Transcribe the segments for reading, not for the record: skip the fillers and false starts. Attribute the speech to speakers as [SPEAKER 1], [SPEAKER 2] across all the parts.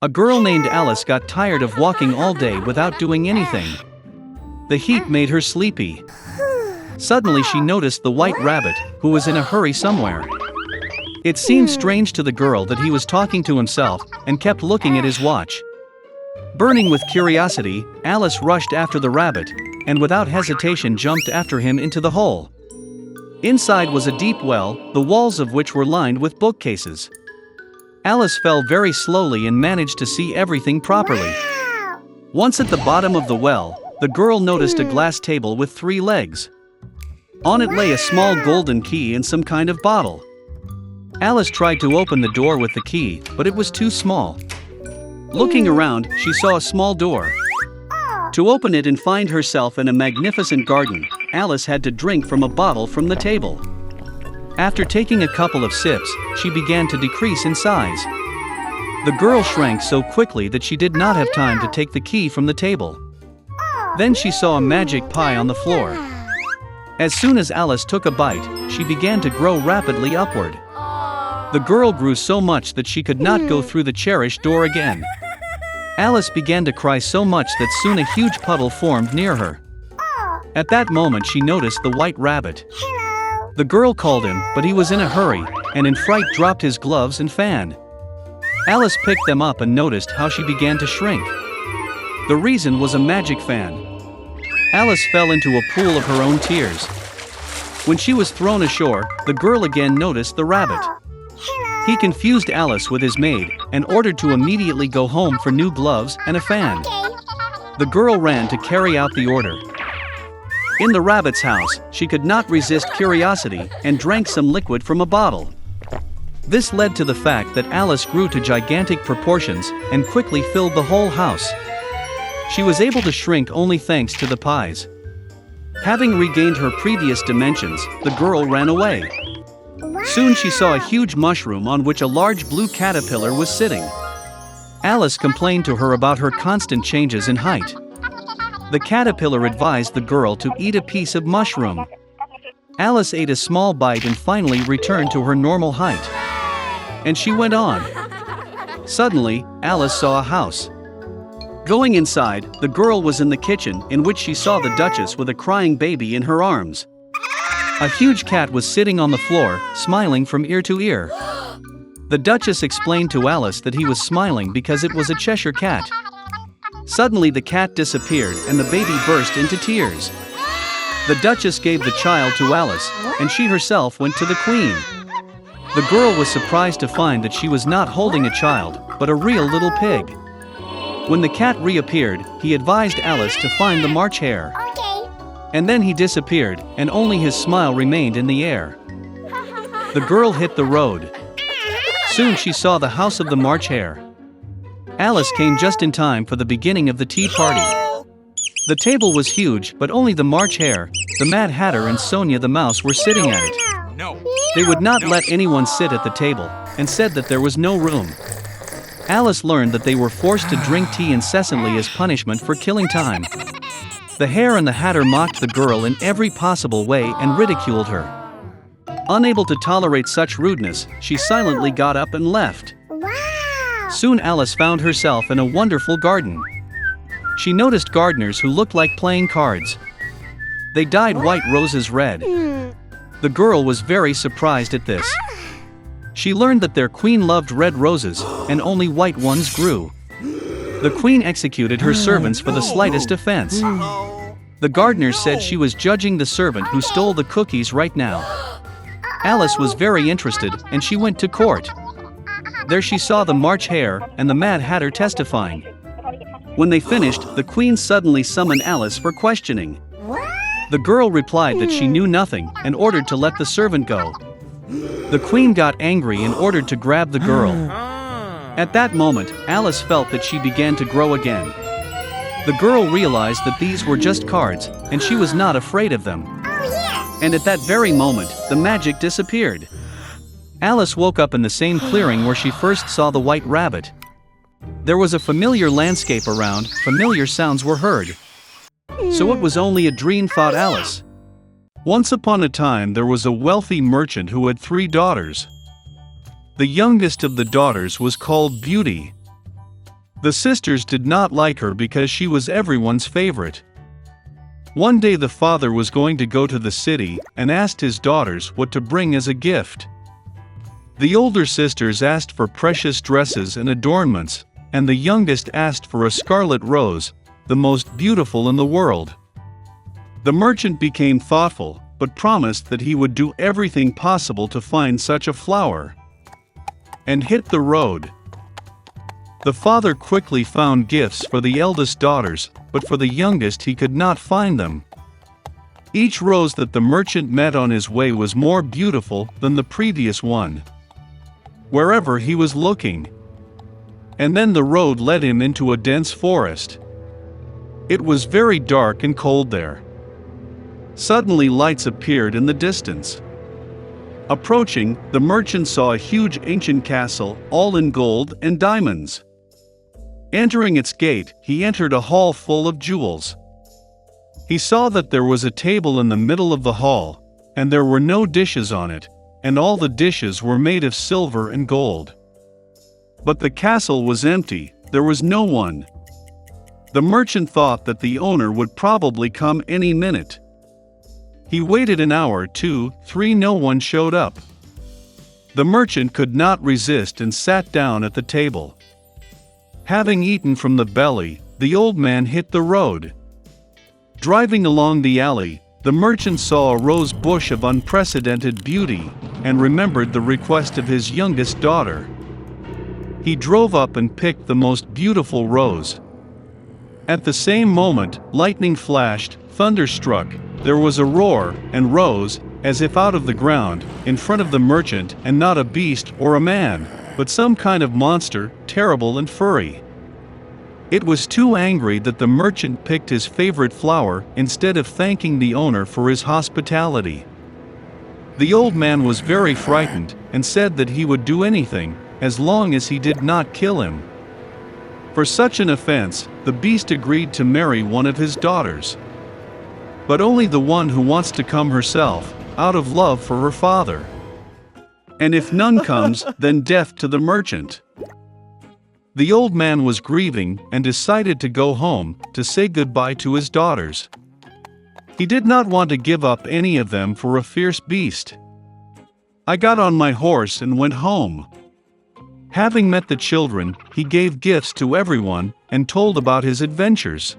[SPEAKER 1] A girl named Alice got tired of walking all day without doing anything. The heat made her sleepy. Suddenly she noticed the white rabbit, who was in a hurry somewhere. It seemed strange to the girl that he was talking to himself and kept looking at his watch. Burning with curiosity, Alice rushed after the rabbit, and without hesitation jumped after him into the hole. Inside was a deep well, the walls of which were lined with bookcases. Alice fell very slowly and managed to see everything properly. Once at the bottom of the well, the girl noticed a glass table with 3 legs. On it lay a small golden key and some kind of bottle. Alice tried to open the door with the key, but it was too small. Looking around, she saw a small door. To open it and find herself in a magnificent garden, Alice had to drink from a bottle from the table. After taking a couple of sips, she began to decrease in size. The girl shrank so quickly that she did not have time to take the key from the table. Then she saw a magic pie on the floor. As soon as Alice took a bite, she began to grow rapidly upward. The girl grew so much that she could not go through the cherished door again. Alice began to cry so much that soon a huge puddle formed near her. At that moment she noticed the white rabbit. The girl called him, but he was in a hurry, and in fright dropped his gloves and fan. Alice picked them up and noticed how she began to shrink. The reason was a magic fan. Alice fell into a pool of her own tears. When she was thrown ashore, the girl again noticed the rabbit. He confused Alice with his maid, and ordered to immediately go home for new gloves and a fan. The girl ran to carry out the order. In the rabbit's house, she could not resist curiosity, and drank some liquid from a bottle. This led to the fact that Alice grew to gigantic proportions, and quickly filled the whole house. She was able to shrink only thanks to the pies. Having regained her previous dimensions, the girl ran away. Soon she saw a huge mushroom on which a large blue caterpillar was sitting. Alice complained to her about her constant changes in height. The caterpillar advised the girl to eat a piece of mushroom. Alice ate a small bite and finally returned to her normal height. And she went on. Suddenly, Alice saw a house. Going inside, the girl was in the kitchen, in which she saw the Duchess with a crying baby in her arms. A huge cat was sitting on the floor, smiling from ear to ear. The Duchess explained to Alice that he was smiling because it was a Cheshire cat. Suddenly the cat disappeared and the baby burst into tears. The Duchess gave the child to Alice, and she herself went to the Queen. The girl was surprised to find that she was not holding a child, but a real little pig. When the cat reappeared, he advised Alice to find the March hare. And then he disappeared, and only his smile remained in the air. The girl hit the road. Soon she saw the house of the March hare. Alice came just in time for the beginning of the tea party. The table was huge, but only the March hare, the Mad Hatter and Sonia the Mouse were sitting at it. They would not let anyone sit at the table, and said that there was no room. Alice learned that they were forced to drink tea incessantly as punishment for killing time. The hare and the Hatter mocked the girl in every possible way and ridiculed her. Unable to tolerate such rudeness, she silently got up and left. Soon Alice found herself in a wonderful garden. She noticed gardeners who looked like playing cards. They dyed white roses red. The girl was very surprised at this. She learned that their queen loved red roses, and only white ones grew. The queen executed her servants for the slightest offense. The gardeners said she was judging the servant who stole the cookies right now. Alice was very interested, and she went to court. There she saw the March hare and the Mad Hatter testifying. When they finished, the queen suddenly summoned Alice for questioning. The girl replied that she knew nothing and ordered to let the servant go. The queen got angry and ordered to grab the girl. At that moment, Alice felt that she began to grow again. The girl realized that these were just cards, and she was not afraid of them. And at that very moment, the magic disappeared. Alice woke up in the same clearing where she first saw the white rabbit. There was a familiar landscape around, familiar sounds were heard. So it was only a dream, thought Alice. Once upon a time there was a wealthy merchant who had 3 daughters. The youngest of the daughters was called Beauty. The sisters did not like her because she was everyone's favorite. One day the father was going to go to the city and asked his daughters what to bring as a gift. The older sisters asked for precious dresses and adornments, and the youngest asked for a scarlet rose, the most beautiful in the world. The merchant became thoughtful, but promised that he would do everything possible to find such a flower, and hit the road. The father quickly found gifts for the eldest daughters, but for the youngest he could not find them. Each rose that the merchant met on his way was more beautiful than the previous one, wherever he was looking. And then the road led him into a dense forest. It was very dark and cold there. Suddenly lights appeared in the distance. Approaching, the merchant saw a huge ancient castle, all in gold and diamonds. Entering its gate, he entered a hall full of jewels. He saw that there was a table in the middle of the hall, and there were no dishes on it, and all the dishes were made of silver and gold. But the castle was empty, there was no one. The merchant thought that the owner would probably come any minute. He waited an hour, 2, 3, no one showed up. The merchant could not resist and sat down at the table. Having eaten from the belly, the old man hit the road. Driving along the alley, the merchant saw a rose bush of unprecedented beauty, and remembered the request of his youngest daughter. He drove up and picked the most beautiful rose. At the same moment, lightning flashed, thunder struck, there was a roar, and rose, as if out of the ground, in front of the merchant, and not a beast or a man, but some kind of monster, terrible and furry. It was too angry that the merchant picked his favorite flower instead of thanking the owner for his hospitality. The old man was very frightened, and said that he would do anything, as long as he did not kill him. For such an offense, the beast agreed to marry one of his daughters. But only the one who wants to come herself, out of love for her father. And if none comes, then death to the merchant. The old man was grieving and decided to go home to say goodbye to his daughters. He did not want to give up any of them for a fierce beast. I got on my horse and went home. Having met the children, he gave gifts to everyone and told about his adventures.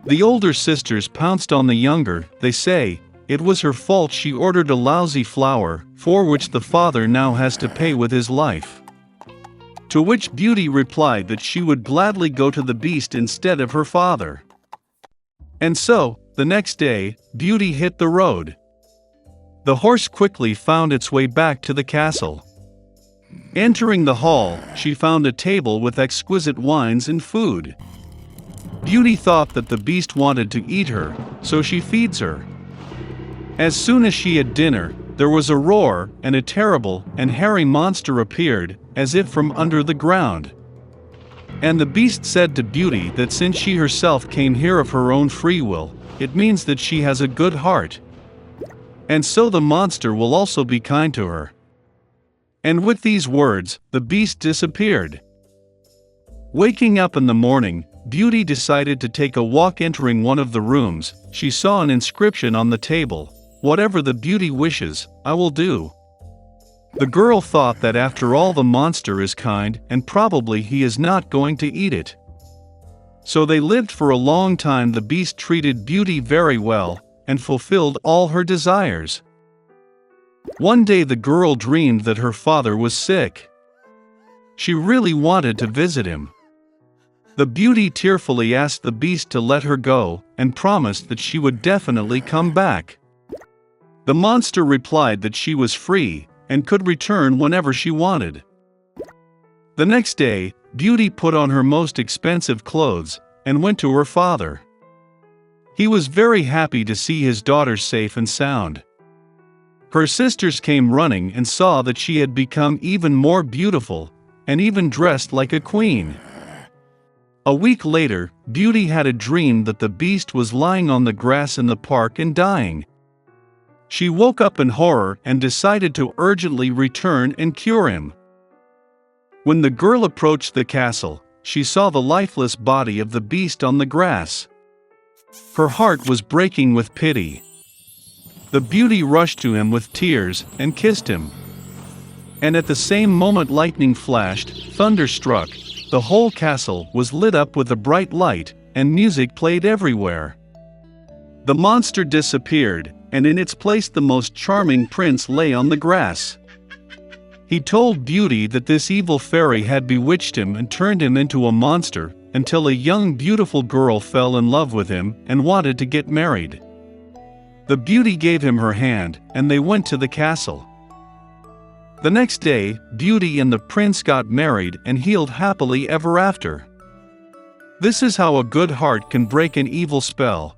[SPEAKER 1] The older sisters pounced on the younger, they say, it was her fault she ordered a lousy flower, for which the father now has to pay with his life. To which Beauty replied that she would gladly go to the beast instead of her father. And so, the next day, Beauty hit the road. The horse quickly found its way back to the castle. Entering the hall, she found a table with exquisite wines and food. Beauty thought that the beast wanted to eat her, so she feeds her. As soon as she had dinner, there was a roar, and a terrible and hairy monster appeared, as if from under the ground. And the beast said to Beauty that since she herself came here of her own free will, it means that she has a good heart. And so the monster will also be kind to her. And with these words, the beast disappeared. Waking up in the morning, Beauty decided to take a walk. Entering one of the rooms, she saw an inscription on the table, "Whatever the beauty wishes, I will do." The girl thought that after all the monster is kind and probably he is not going to eat it. So they lived for a long time. The beast treated Beauty very well and fulfilled all her desires. One day the girl dreamed that her father was sick. She really wanted to visit him. The Beauty tearfully asked the beast to let her go and promised that she would definitely come back. The monster replied that she was free and could return whenever she wanted. The next day, Beauty put on her most expensive clothes and went to her father. He was very happy to see his daughter safe and sound. Her sisters came running and saw that she had become even more beautiful and even dressed like a queen. A week later, Beauty had a dream that the beast was lying on the grass in the park and dying. She woke up in horror and decided to urgently return and cure him. When the girl approached the castle, she saw the lifeless body of the beast on the grass. Her heart was breaking with pity. The beauty rushed to him with tears and kissed him. And at the same moment lightning flashed, thunder struck, the whole castle was lit up with a bright light, and music played everywhere. The monster disappeared, and in its place the most charming prince lay on the grass. He told Beauty that this evil fairy had bewitched him and turned him into a monster, until a young beautiful girl fell in love with him and wanted to get married. The Beauty gave him her hand, and they went to the castle. The next day, Beauty and the prince got married and healed happily ever after. This is how a good heart can break an evil spell.